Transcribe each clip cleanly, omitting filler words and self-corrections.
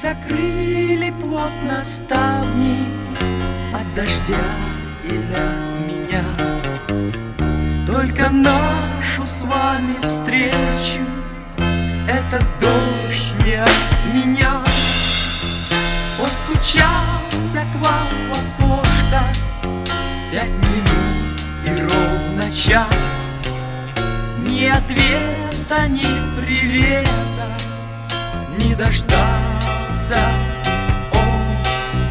закрыли плотно ставни от дождя или от меня. Только нашу с вами встречу этот дождь не отменял. Он стучался к вам в окошко 5 минут и ровно час. Ни ответа, ни привета не дождался он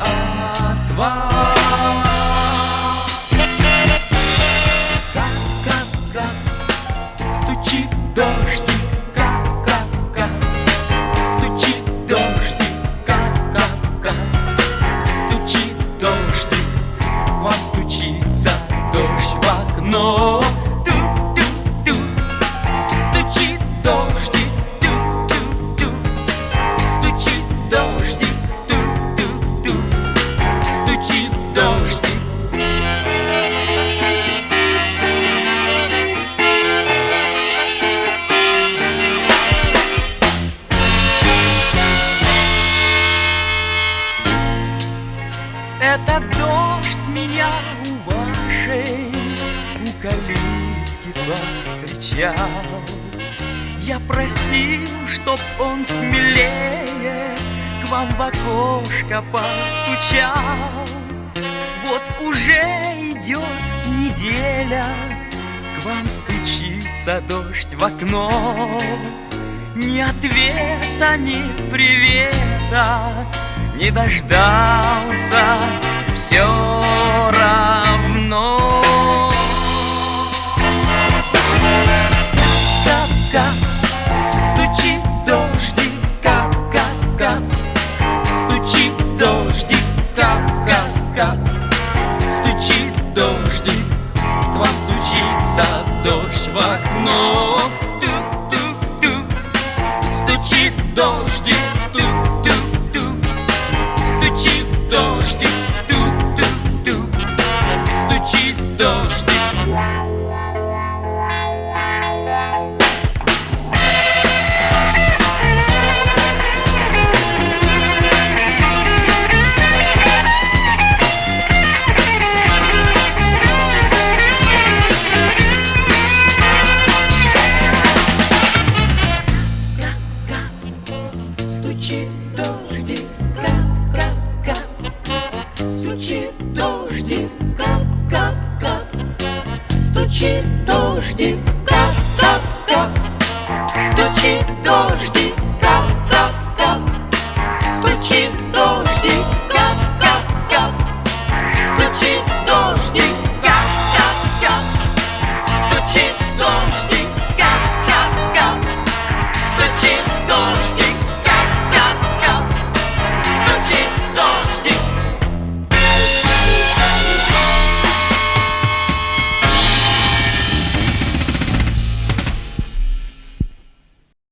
от вас. Как стучит дождик, как стучит дождик, как стучит дождик, к вам стучится дождь в окно. Ту-ту-ту, стучит дождик, ту-ту-ту, стучит дождик, ту-ту-ту, стучит дождик. Этот дождь меня у вашей, у калитки повстречал. Я просил, чтоб он смелее к вам в окошко постучал. Вот уже идет неделя, к вам стучится дождь в окно. Ни ответа, ни привета не дождался все равно. Как стучит дождик, как стучит дождик, как стучит дождик, к вам стучится дождь в окно. Ту-ту-ту, стучит дождик, ту-ту-ту, стучит дождик, ту-ту-ту, стучит дождик. Стучит дождик, как стучит дождик, как стучит дождик, как стучит дождик.